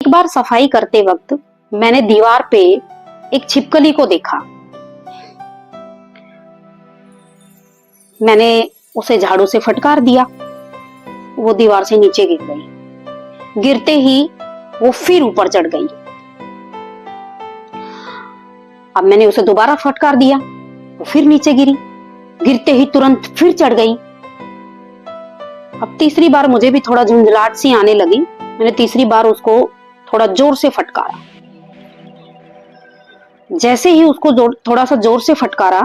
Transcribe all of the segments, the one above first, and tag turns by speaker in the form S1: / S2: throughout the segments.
S1: एक बार सफाई करते वक्त मैंने दीवार पे एक छिपकली को देखा। मैंने उसे झाड़ू से फटकार दिया, वो दीवार से नीचे गिर गई। गिरते ही वो फिर ऊपर चढ़ गई। अब मैंने उसे दोबारा फटकार दिया, वो फिर नीचे गिरी। गिरते ही तुरंत फिर चढ़ गई। अब तीसरी बार मुझे भी थोड़ा झुंझलाहट सी आने लगी। मैंने तीसरी बार उसको थोड़ा जोर से फटकारा। जैसे ही उसको थोड़ा सा जोर से फटकारा,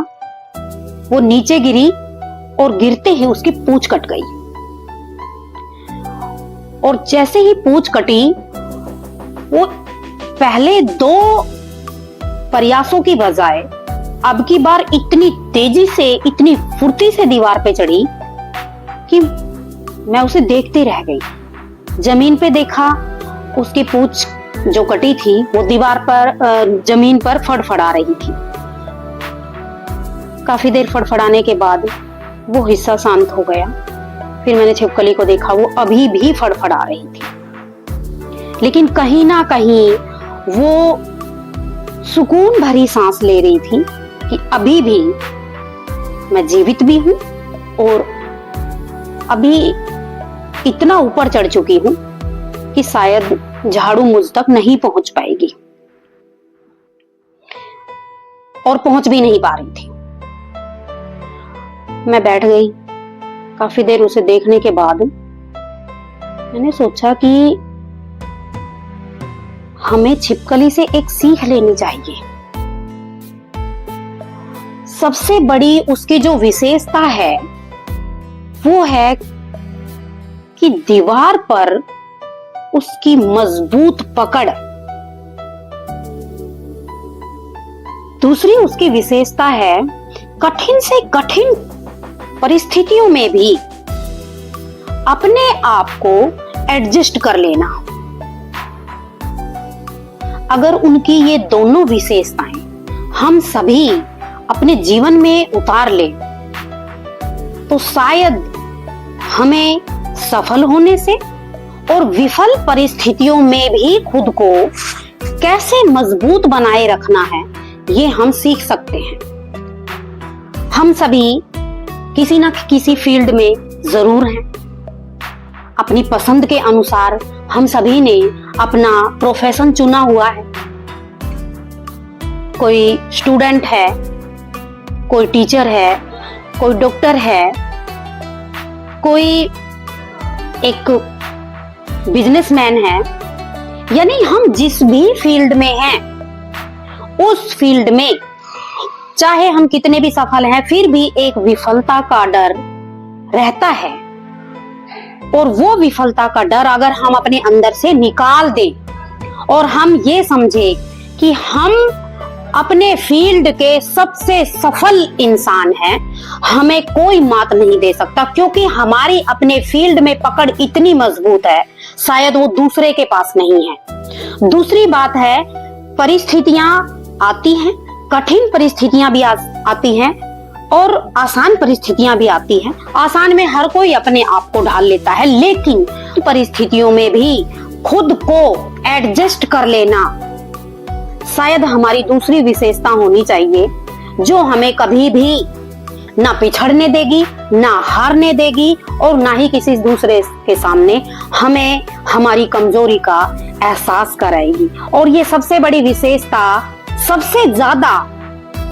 S1: वो नीचे गिरी और गिरते ही उसकी पूंछ कट गई। और जैसे ही पूंछ कटी, वो पहले 2 प्रयासों की बजाय अब की बार इतनी तेजी से, इतनी फुर्ती से दीवार पे चढ़ी कि मैं उसे देखते रह गई। जमीन पे देखा, उसकी पूंछ जो कटी थी वो दीवार पर, जमीन पर फड़फड़ा रही थी। काफी देर फड़फड़ाने के बाद वो हिस्सा शांत हो गया। फिर मैंने छिपकली को देखा, वो अभी भी फड़फड़ा रही थी, लेकिन कहीं ना कहीं वो सुकून भरी सांस ले रही थी कि अभी भी मैं जीवित भी हूं और अभी इतना ऊपर चढ़ चुकी हूं कि शायद झाड़ू मुझ तक नहीं पहुंच पाएगी, और पहुंच भी नहीं पा रही थी। मैं बैठ गई। काफी देर उसे देखने के बाद मैंने सोचा कि हमें छिपकली से एक सीख लेनी चाहिए। सबसे बड़ी उसकी जो विशेषता है वो है कि दीवार पर उसकी मजबूत पकड़। दूसरी उसकी विशेषता है कठिन से कठिन परिस्थितियों में भी अपने आप को एडजस्ट कर लेना। अगर उनकी ये दोनों विशेषताएं हम सभी अपने जीवन में उतार ले तो शायद हमें सफल होने से और विफल परिस्थितियों में भी खुद को कैसे मजबूत बनाए रखना है, ये हम सीख सकते हैं। हम सभी किसी न किसी फील्ड में जरूर हैं। अपनी पसंद के अनुसार हम सभी ने अपना प्रोफेशन चुना हुआ है। कोई स्टूडेंट है, कोई टीचर है, कोई डॉक्टर है, कोई एक बिजनेसमैन है। यानी हम जिस भी फील्ड में हैं, उस फील्ड में चाहे हम कितने भी सफल हैं, फिर भी एक विफलता का डर रहता है। और वो विफलता का डर अगर हम अपने अंदर से निकाल दें और हम ये समझे कि हम अपने फील्ड के सबसे सफल इंसान हैं, हमें कोई मात नहीं दे सकता, क्योंकि हमारी अपने फील्ड में पकड़ इतनी मजबूत है, शायद वो दूसरे के पास नहीं है। दूसरी बात है, परिस्थितियां आती हैं, कठिन परिस्थितियां भी आती हैं और आसान परिस्थितियां भी आती हैं। आसान में हर कोई अपने आप को ढाल लेता है, लेकिन परिस्थितियों में भी खुद को एडजस्ट कर लेना शायद हमारी दूसरी विशेषता होनी चाहिए, जो हमें कभी भी ना पिछड़ने देगी, ना हारने देगी और ना ही किसी दूसरे के सामने हमें हमारी कमजोरी का एहसास कराएगी। और ये सबसे बड़ी विशेषता सबसे ज्यादा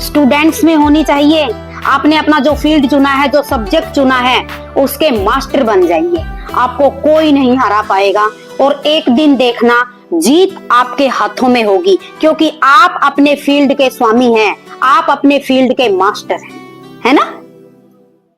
S1: स्टूडेंट्स में होनी चाहिए। आपने अपना जो फील्ड चुना है, जो सब्जेक्ट चुना है, उसके मास्टर बन जाइए। आपको कोई नहीं हरा पाएगा और एक दिन देखना जीत आपके हाथों में होगी, क्योंकि आप अपने फील्ड के स्वामी हैं, आप अपने फील्ड के मास्टर हैं, है ना।